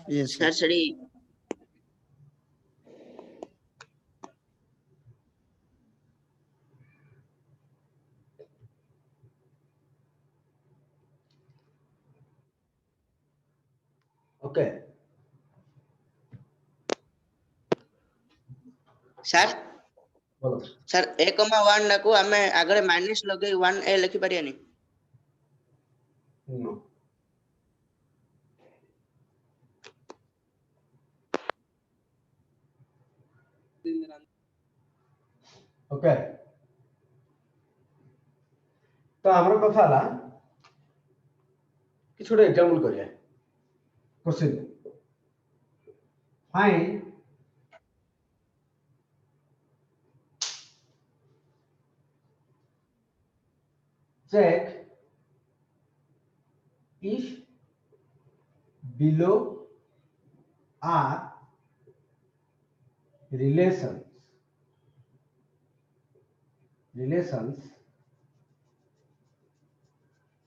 Yes, sir yes. सरी okay sir बोलो sir 1,1 नको आमे आगळे माइनस लगे 1a लिखि परियानी नो ओके तो हमर कथा ला कि छोटे एग्जांपल करिया question find check if below are relations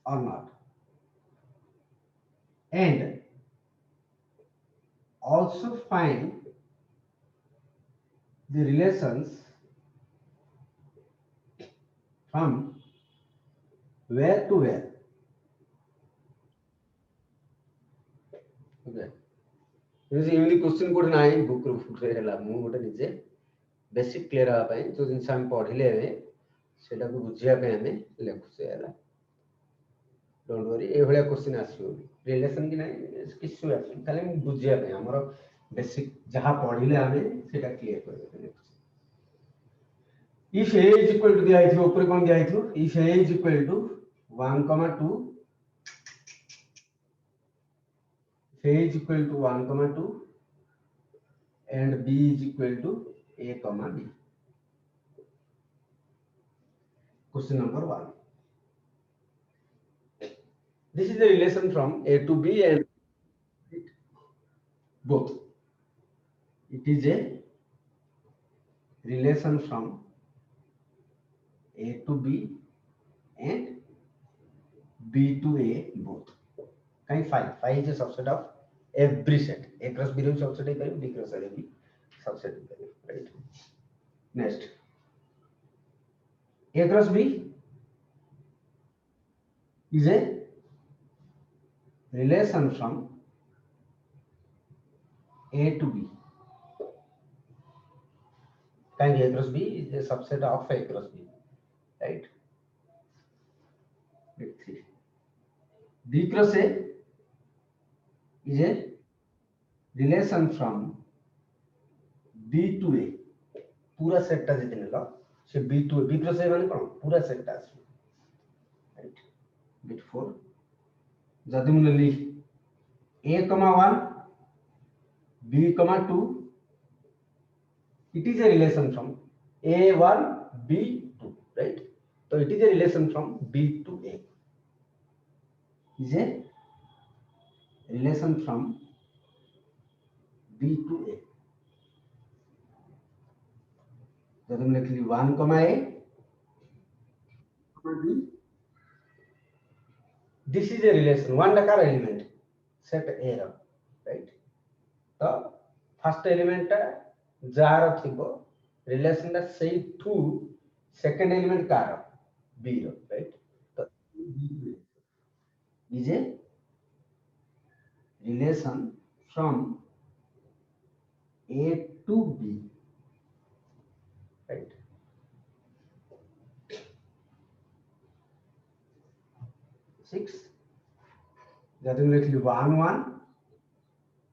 or not, and also find the relations from where to where. Okay. This is question code ना है बुक रो फुटे हला मु गोटे निजे बेसिक क्लियर आ पाए जो जिनस हम पढिले सेटा को बुझिया पे हमें लेखुसे हला डोंट वरी ए भलिया क्वेश्चन आसियो रिलेशन कि नहीं किछु आसियो खाली मु बुझिया पे हमर बेसिक जहां पढिले हमें सेटा क्लियर कर if a is equal to दिया है ऊपर कौन दिया है if a is equal to 1,2 if a is equal to 1,2 and b is equal to a, b. Question number 1. This is the relation from a to b and both. It is a relation from a to b and b to a both. Kind phi is a subset of every set. A cross b is subset of b cross a b subset of right. Next, a cross b is a relation from a to b. Kind a cross b is a subset of a cross b, right? B cross a is a relation from b to a. पूरा set टा जितने लो से b to a b cross a माने कोन पूरा set टा आसी right bit 4 जदि मुने ली a, 1 b, 2 it is a relation from a1 b2 right, so it is a relation from b to a is a relation from b to a. जब हम लिख ली 1, a b, this is a relation one कार element set a रो right, तो first element टा जार थिबो रिलेशन टा सेई टू सेकंड एलिमेंट कार b रो राइट, तो is a relation from a to b right. 6 that will make 1, 1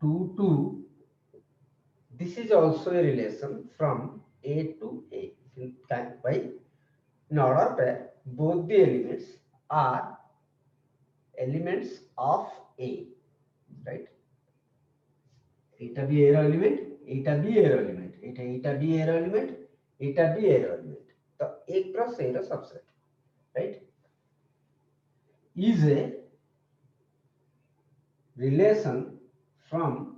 2, 2. This is also a relation from a to a. Why? In order that both the elements are elements of a right. Eta b a element, eta b a element, eta b a element, eta b a element. तो एक cross a subset right is a relation from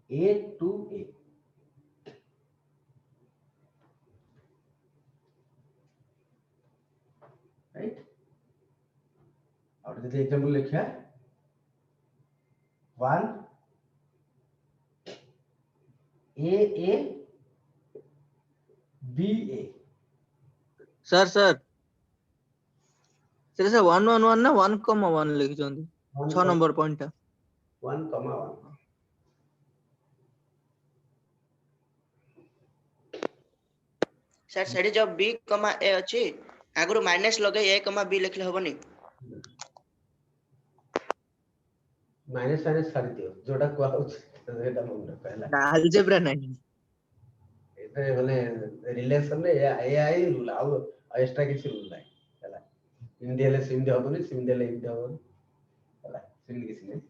a to a. Right, और जैसे example लिखा है 1 A B A sir sir ସେଟା ସେ 1 1 1 ନା 1,1 ଲେଖିଛନ୍ତି 6 ନମ୍ବର ପଏଣ୍ଟ ଟା 1,1 सर सेठी जो b, a अछि आगुरु माइनस लगे a, b लिखले होबनी माइनस माइनस छाड़ी दियो जोटा को आउछ सेटा मन पहला अलजेब्रा नहीं एते माने रिलेशन रे एआई रूल आउ एक्स्ट्रा किसी रूल नाही हला हिंदी हेले सिंधी होबनी सिंधी हेले हिंदी होबनी हला सिंधी किसी नहीं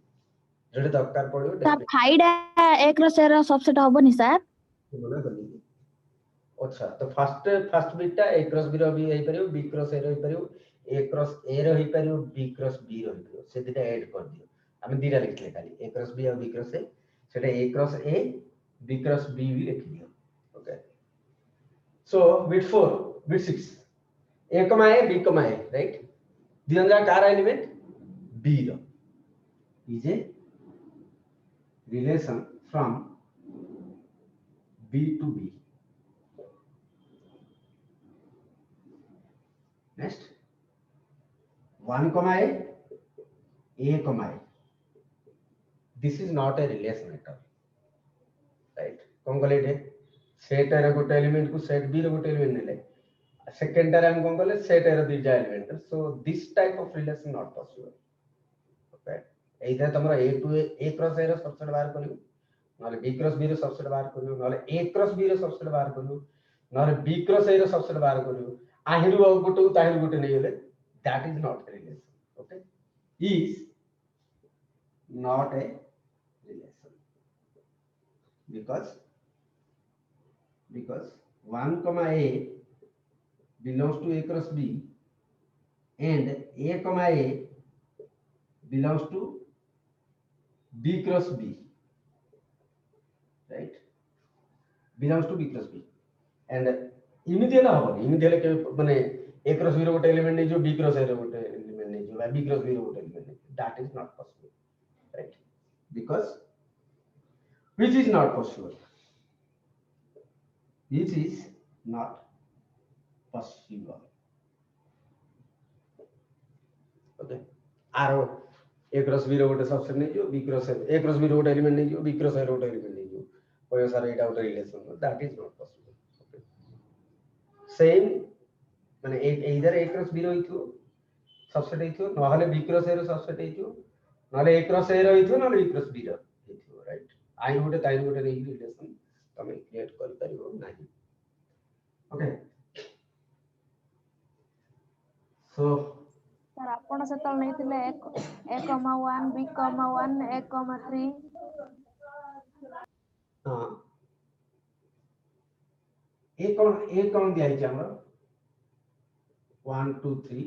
जोटे दरकार पड़ियो सर फाइडा एक रो सेरो सबसेट होबनी सर मना कर दी अच्छा तो फर्स्ट बिटटा a क्रॉस b रो भी हेई परियो b क्रॉस a रो हेई परियो a क्रॉस a रो हेई परियो b क्रॉस b रो हेई परियो से दिटा ऐड कर दियो हमें दीरा लिखले खाली a क्रॉस b और b क्रॉस a सेटा a cross a b cross b भी लिख दियो okay so bit 4 bit 6 a, b, a right दियन जा कार एलिमेंट b रो is a relation from b to b next 1 comma a, this is not a relation at all right कौन कले थे सेट रे गोटे एलिमेंट को सेट b रे गोटे एलिमेंट नेले सेकंड टाइम हम कौन कले सेट रे दुईटा element so this type of relation not possible okay एइदा तमरा a to a cross a रो सबसेट बाहर करियो नाले b क्रॉस b रो सबसेट बाहर करियो नाले a क्रॉस b रो सबसेट बाहर करियो नाले b क्रॉस a रो सबसेट बाहर करियो आहिरु और गोटे ताहिरु गोटे नहीं होले that is not a relation okay is not a relation because 1 comma a belongs to a cross b and a comma a belongs to b cross b right belongs to b cross b and immediate हबनी immediate के माने a cross b रो गोटे element नहीं जो b cross a रो गोटे element नहीं जो b cross b रो गोटे element that is not possible right because which is not possible which is not possible okay आरो a क्रॉस b रो गोटे सबसेट नहीं जो b cross a cross b रो गोटे element नहीं जो b क्रॉस a रो गोटे element नहीं जो कोई सारा एटा गोटे relation that is not possible same माने इधर a क्रॉस b रो इथो सबसेट इथो नहले b क्रॉस a रो सबसेट इथो नहले a क्रॉस a रो इथो नहले b क्रॉस b रो इथो राइट आई गोटे ताई गोटे रे रिलेशन तमे क्रिएट कर परिबो नाही ओके सो सर आपण सेतल नै थिले 1,1 b,1 1,3 हां ए कौन दिया है हमरा 1 2 3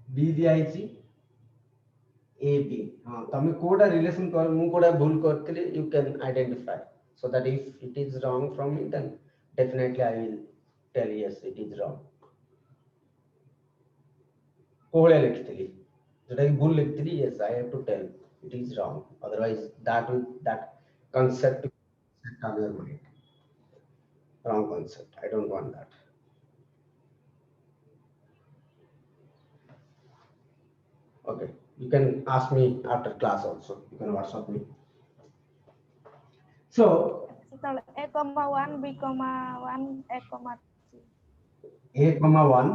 बी दिया है ए बी हां तमे कोडा रिलेशन कर मु कोडा भूल करतले you can identify so that if it is wrong from me then definitely I will tell yes it is wrong कोले लिखतली जेटा कि भूल लिखतली yes I have to tell it is wrong otherwise that concept set on your mind wrong concept I don't want that okay you can ask me after class also you can WhatsApp me so सेतल 1,1 b,1 1,3 a comma 1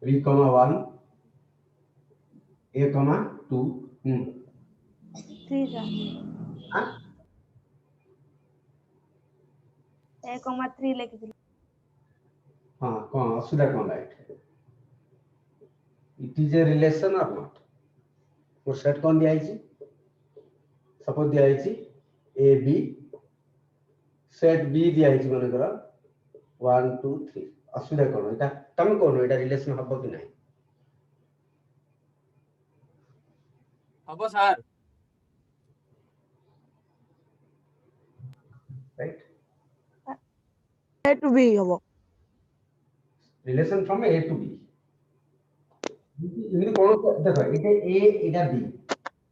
b comma 1 a comma 2 3 sir हां 1,3 लिखि दिले हां कौन असुविधा कौन right it is a relation और not वो set कौन दिया है सपोज दिया है ए बी सेट बी दिया है माने करा 1 2 3 असुविधा कौन एटा तम कौन एटा रिलेशन हबो कि नहीं हबो sir right a to b होबो रिलेशन फ्रॉम ए टू बी इनके कौन देखो इटे ए इटा बी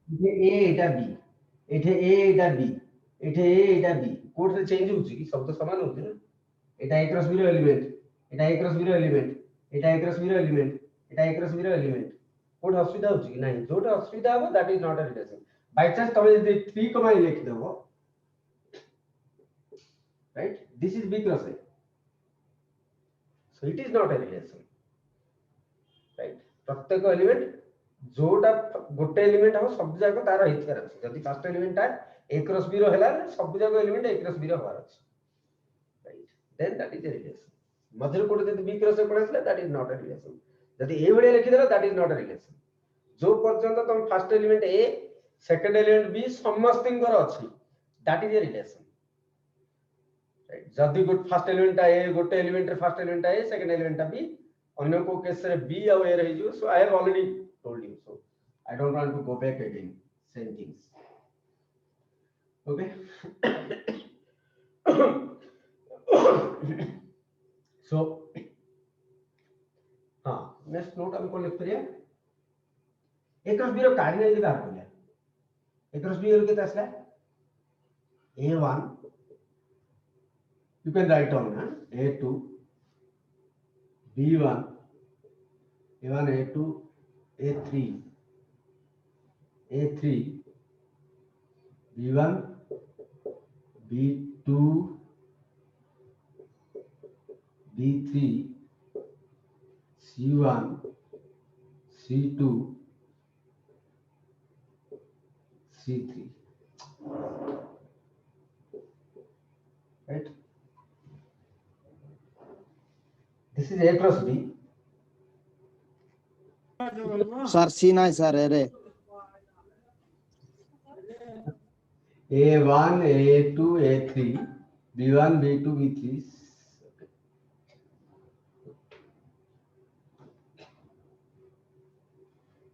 এঠে a এটা b এঠে a এটা b এঠে a এটা b কোড রে চেঞ্জ হଉଛି কি সব তো সমান হଉଛି না এটা a ক্রস b র এলিমেন্ট এটা a ক্রস b র এলিমেন্ট এটা a ক্রস b র এলিমেন্ট এটা a ক্রস b র এলিমেন্ট কোড অসুবিধা হচ্ছে কি নাই যেটা অসুবিধা হবে that is not a relation by chance তুমি যদি 3 কমা লিখে দেবো right this is b cross a so it is not a relation right प्रत्येक एलिमेंट जोटा गोटे एलिमेंट हम सब जगह तार हितकर अछि जदि first element a cross b रो हैला सब जगह एलिमेंट a cross b रो होवार अछि right then that is a relation Madhur code जदि b cross a पड़ेसला that is not a relation जदि ए बडे लिखि देला that is not a relation जो पर्यंत तुम first element a second element b समस्तिंकर अछि that is a relation right जदि गुड फर्स्ट एलिमेंट a गोटे एलिमेंट रे first element a second element b अन्य को केस रे b और a रही जो so I have already told you so I don't want to go back again same things okay so हाँ next note हम को लिख करिया a क्रॉस b रो कार्डिनल बाहर करिया a क्रॉस b रो केते आसला a1 you can write down a2 b1 a1 a2 a3 a3 b1 b2 b3 c1 c2 c3 right this is a cross b sir सी নাই sir এরে a1 a2 a3 b1 b2 b3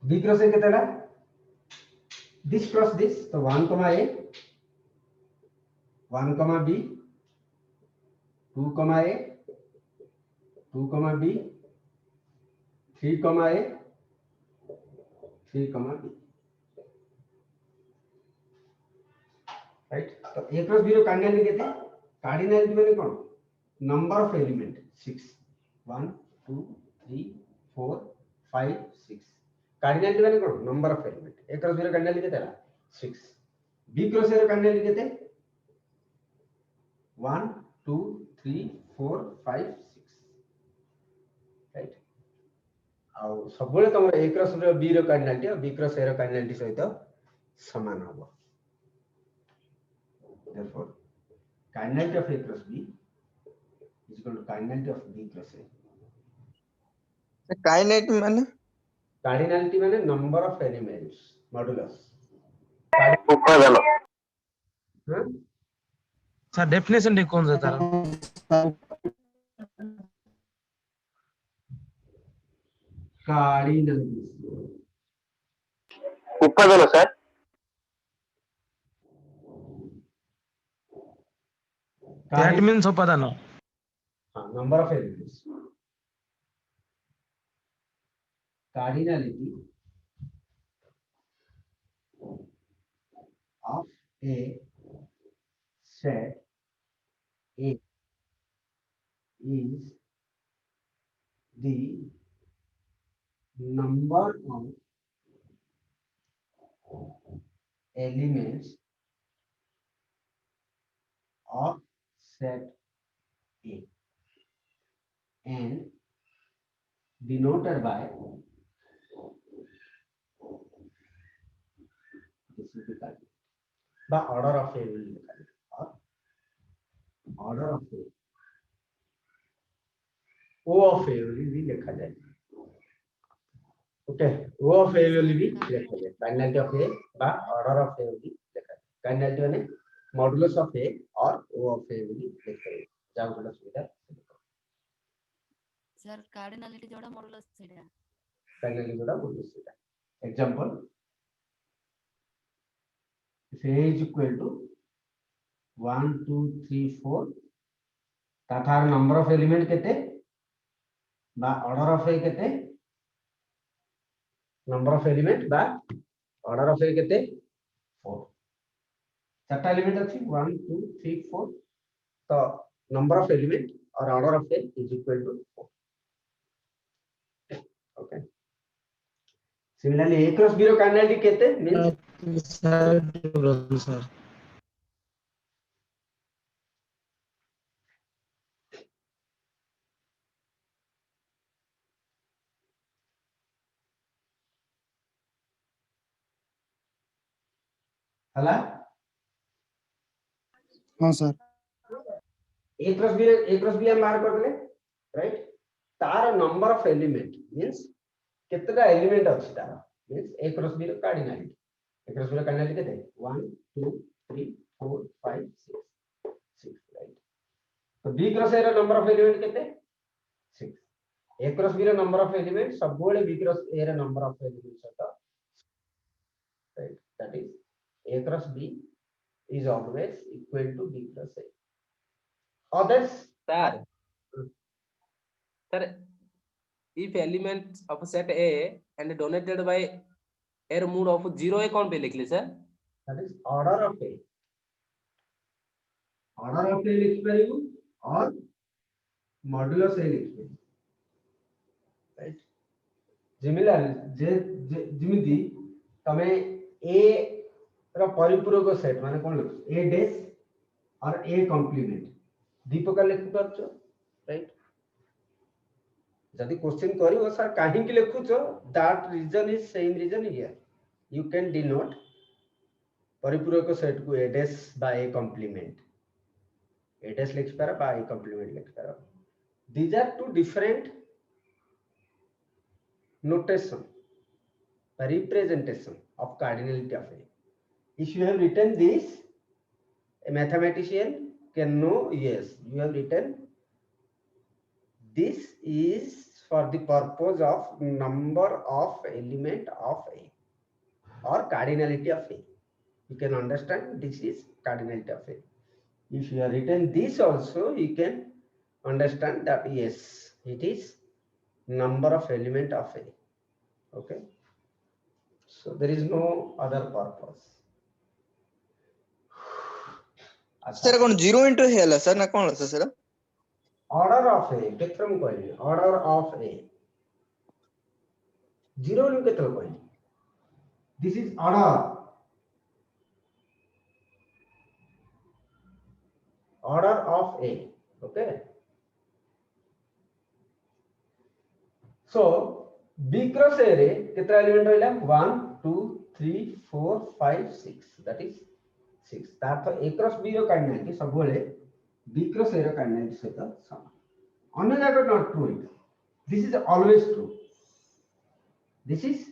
b cross a कितना this cross this तो 1 comma a 1 comma b 2 comma a 2 comma b 3 comma a 3 comma b right तो a cross b रो cardinal केते cardinal माने कोन number of element 6 1 2 3 4 5 6 cardinal माने कोन number of element a cross b रो cardinal केते 6 b cross a रो कार्डिनल केते 1 2 3 4 5 6 राइट आ सब बेले तुम a cross b रो कार्डिनल और b cross a रो कार्डिनल सहित समान होबो therefore cardinality of a cross b is equal to cardinality of b cross a কাইনেট মানে cardinality माने number of elements modulus उपादान हाँ सर डेफिनेशन टे कौन सा तारा cardinality उपादान सर दैट मींस उपादान हाँ number of elements cardinality of a set A is the number of elements of set A and denoted by this will be called the order of A will be called or order of A O of A will be लिखा जाएगा okay O of A will be लिखा जाएगा cardinality of A by order of A will be लिखा जाएगा cardinality माने modulus of A और O of A will be लिखा जाएगा जाओ थोड़ा सुविधा सर कार्डिनलिटी जोड़ा मॉडुलस सेटा cardinality जोड़ा modulus सेटा example if A is equal to 1 2 3 4 ताथार number of element केते बा order of A केते number of element बा ऑर्डर ऑफ ए केते 4 चारटा एलिमेंट अछि 1 2 3 4 तो नंबर ऑफ एलिमेंट और order of A is equal to 4 okay similarly a cross b रो cardinality केते मींस sir. हला हाँ सर a क्रॉस b हम बाहर कर देले राइट तार नंबर ऑफ एलिमेंट मींस केतेटा एलिमेंट अछि तार मींस a क्रॉस b रो कार्डिनलिटी a क्रॉस b रो कार्डिनलिटी केते 1 2 3 4 5 6 राइट तो b क्रॉस a रो नंबर ऑफ एलिमेंट केते 6 a क्रॉस b रो नंबर ऑफ एलिमेंट सब बेले b क्रॉस a रो नंबर ऑफ एलिमेंट सता right that is a cross b is always equal to b plus a others sir if element of set a and donated by air mode of 0 a कौन पे लिख ले sir that is order of a लिख परिबु और modulus a लिख परिबु right similar जे जिमिति तमे a row परिपूरक set माने कोन लिख a डैश और a कॉम्प्लीमेंट दीपक लिख परछो राइट जदि क्वेश्चन करिवो सर काहे कि लिखुछो that reason is same reason here you can denote परिपूरक सेट को a dash by a complement a dash लिख पारा बाय a कॉम्प्लीमेंट लिख पारा these are two different notation representation of cardinality of a if you have written this a mathematician can know yes you have written this is for the purpose of number of element of a or cardinality of a you can understand this is cardinality of a if you have written this also you can understand that yes it is number of element of a okay so there is no other purpose sir कोन 0 into हेला sir ना कोन sir order of a केत्रम कहली order of a 0 नु केत्र कहली this is order of a okay so b cross a रे केत्रा element होइला 1 2 3 4 5 6 that is 6 तार a cross b रो कार्डिनलिटी सब बेले b cross a रो कार्डिनलिटी सहित समान अन्य जगह not true this is always true this is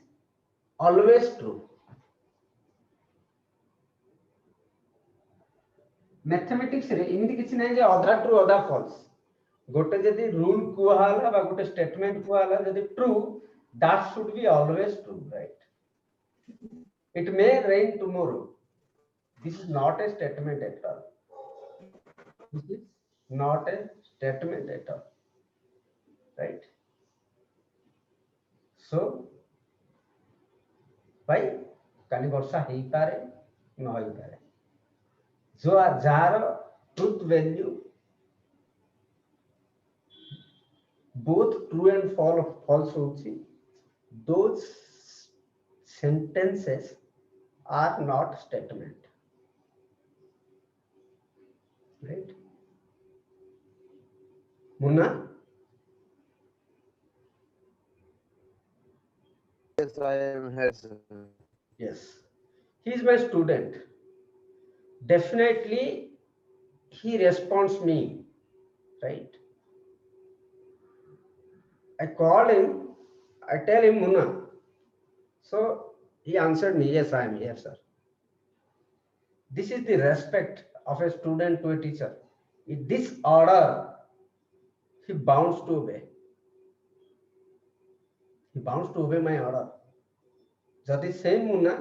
always true mathematics रे इमिति किछि नै जे अदर ट्रू अदर फॉल्स गोटे जदी रूल कुहाला बा गोटे स्टेटमेंट कुहाला जदी true that should be always true right it may rain tomorrow this is not a statement at all this is not a statement at all right so भाई काली वर्षा हेई पारे न होई पारे जो jar truth value both true and false होची those sentences are not statement right Munna Yes, I am here, sir. yes he is my student definitely he responds me right I called him I tell him Munna so he answered me yes I am here sir this is the respect of a student to a teacher in this order he bounds to obey my order जदि same Munna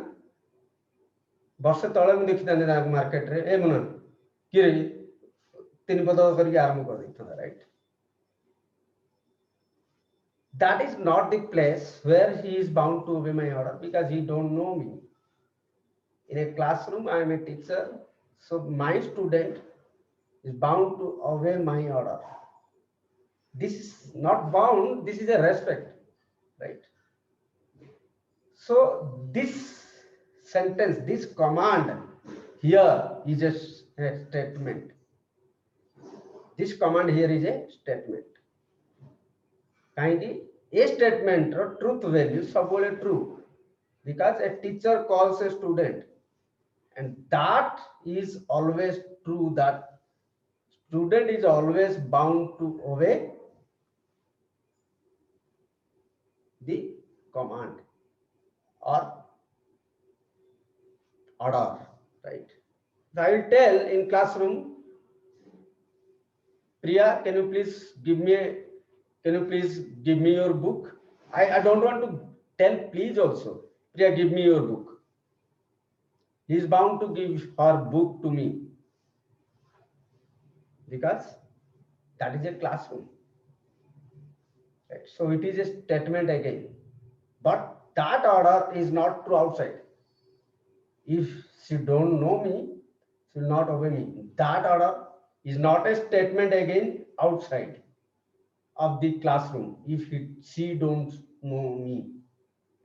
वर्ष तले मु देखि ताने market रे ए मुन्ना कि रे तीन पद करके आरंभ कर देता right that is not the place where he is bound to obey my order because he don't know me In a classroom, I am a teacher, so my student is bound to obey my order. This is not bound, this is a respect, right? So this sentence, this command here is a statement. This command here is a statement. Kindly, a statement or truth value सबବେଳେ true, because a teacher calls a student, and that is always true, that student is always bound to obey the command or order, right? So I will tell in classroom, Priya, can you please give me your book? I don't want to tell please also. Priya, give me your book. He is bound to give her book to me, because that is a classroom, right? So it is a statement again, but that order is not true outside. If she don't know me, she will not obey me. That order is not a statement again outside of the classroom if she don't know me,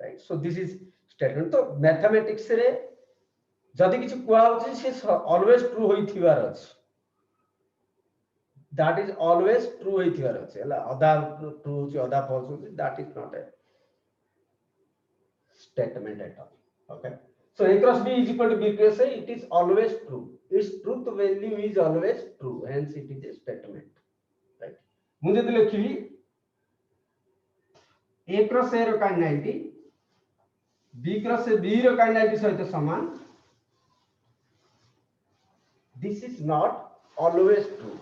right? So this is statement. So mathematics रे जदि किसी कुआ होची से always true होइथिबार अछि, that is always true होइथिबार अछि हला आधा true होची आधा false होची, that is not a statement at all. Okay, so A cross B is equal to B cross A, it is always true, its truth value is always true, hence it is a statement, right? ମୁଁ ଯଦି ଲେଖିବି A cross A ର cardinality B cross A B ର cardinality ସହିତ ସମାନ, this is not always true,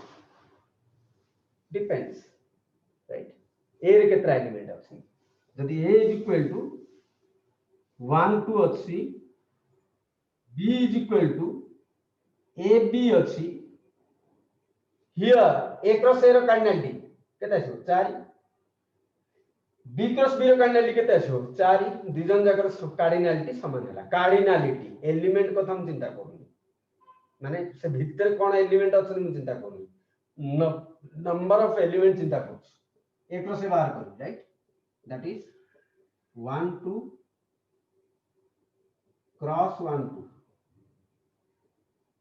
depends, right? A रे केतरा element अछि, जदि A is equal to 1 2 अछि, B is equal to AB अछि, here A cross A ର cardinality केते अछि 4, B cross B ର cardinality केते अछि 4, दि जन जाकर कार्डिनालिटी समान हैला. कार्डिनालिटी एलिमेंट को हम चिंता करूनी, माने से भीतर कोन एलिमेंट अछि हम चिंता करूनी, नंबर ऑफ एलिमेंट चिंता करू. A cross A बाहर करू, right? That is 1 2 cross 1 2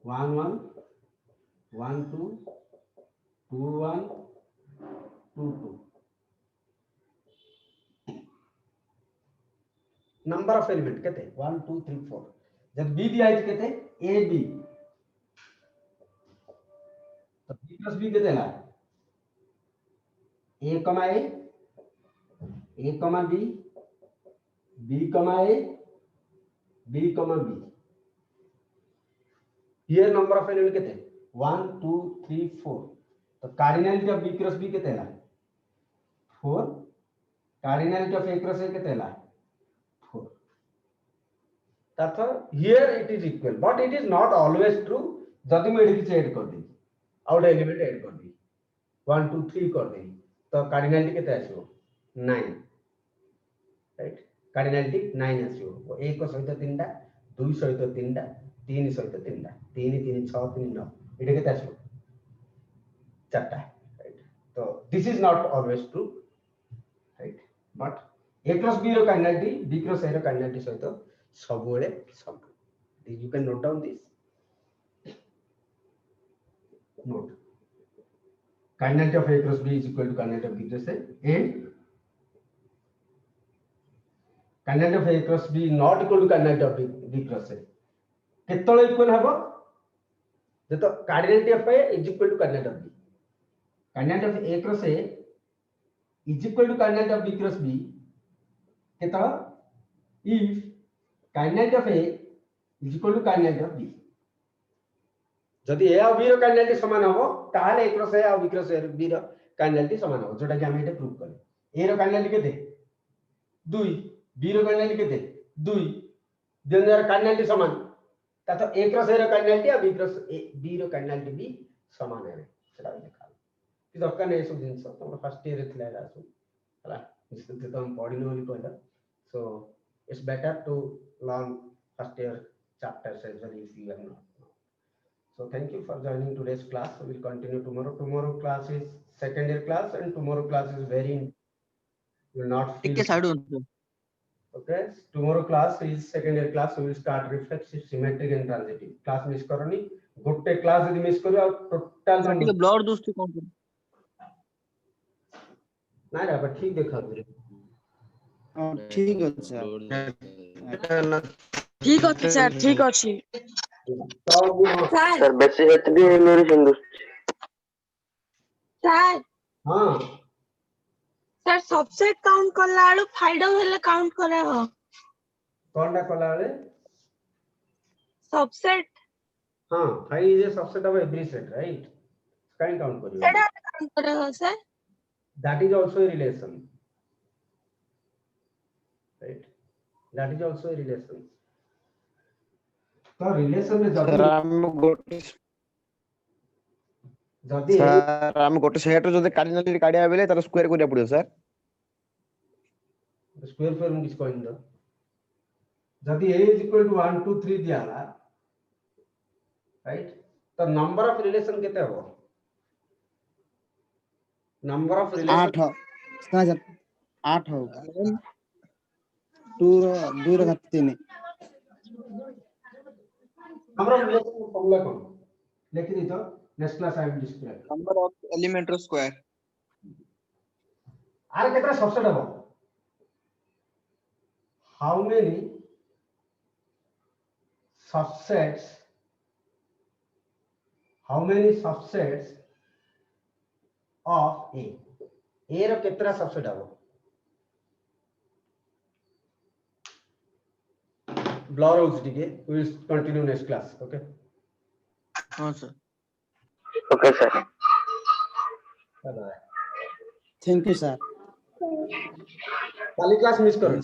1 1 1 2 2 1 2 2. Number of element केते 1 2 3 4. जब B दिया है केते AB, तो B plus B केते ला A comma A, A comma B, B comma A, B comma B. Here number of element केते 1 2 3 4. तो cardinality of B cross B केते ला 4, cardinality of A cross A केते ला 4. तथा here it is equal, but it is not always true. जदि मैं AD किछ add कर दी, out element add कर दी, 1 2 3 कर दी, तो कार्डिनलिटी केते आसीबो 9, राइट? कार्डिनलिटी 9 आसीबो. 1 सहित 3 टा, 2 सहित 3 टा, 3 सहित 3 टा, 3 3 6 3 9, एटा केते आसीबो 4 टा, राइट? तो this is not always true, right? But A cross B रो कार्डिनलिटी B cross A रो कार्डिनलिटी सहित सबवेले समान. You can note down this. Note. Cardinality of A cross B is equal to cardinality of B cross A, and cardinality of A cross B not equal to cardinality of B cross A. केतळे equal हबो जतो cardinality of A is equal to cardinality of B. Cardinality of A cross A is equal to cardinality of B cross B. केतळ if cardinality of A is equal to cardinality of B. जदि A और B रो cardinality समान हो ताले A cross A और B cross A B रो cardinality समान हो, जोटा कि हम एटा प्रूव करी. A रो कार्डिनलिटी केते 2, B रो कार्डिनलिटी केते 2, देन देयर कार्डिनलिटी समान, तथा A cross A रो कार्डिनलिटी और B cross B रो कार्डिनलिटी भी समान है. सेटा देखा कि दरकार नै सब जिंस तो फर्स्ट ईयर रे थिला आसु हला निश्चित तो हम पढिनो बोली कहला. So it's better to learn first year chapters as well if you have not known. So thank you for joining today's class. We will continue tomorrow. Tomorrow class is second year class, and tomorrow class is very, you will not feel. ଟିକେ ଛାଡୁ sir. Okay, tomorrow class is second year class. We will start reflexive, symmetric and transitive. Class miss करनी. गोटे class यदि miss करो total Sir, ଟିକେ blood ଦୋସ୍ତି କଣ କରିବି? नहीं रहा but ठीक देखा तुझे. ठीक ଅଛି ସାର୍ ଠିକ ଅଛି ସାର୍ ଠିକ ଅଛି सर बेसी हेतबी मेरी सिंधु ସାର୍ हाँ ସାର୍ सबसेट काउंट करला बेलू फाइडो हेले काउंट करे हो कौन टा कला वाले सबसेट हाँ five is a subset of every set, right? Kind count करियो. सेटा काउंट करे हो sir That is also a relation, right? That is also a relation. तो relation में ସାର୍ जदी ଆମେ ଗୋଟେ जदी ସାର୍ ଆମେ ଗୋଟେ ସେଟ୍ ରୁ ଯଦି କାର୍ଡିନାଲିଟି କାଢିବା ବେଲେ ତାର ସ୍କ୍ୱାର କରିବାକୁ ପଡିବ ସାର୍ स्क्वायर फॉर्म किस कोइन दो जदी a is equal to 1 2 3 दियाला, right? तो नंबर ऑफ रिलेशन केते हो? नंबर ऑफ रिलेशन 8 कहाँ जा 8 हो 2 रो घात 3 नंबर ऑफ रिलेशन का फॉर्मूला कौन लिख दी तो next class I will describe. Number of element of square. आर केतना सबसेट हो? How many subsets? How many subsets of A? A रो केतना सबसेट हो? Blur out ठीक है. We will continue next class. Okay. हाँ sir. Okay sir Bye bye. Thank you sir Kali class miss करो.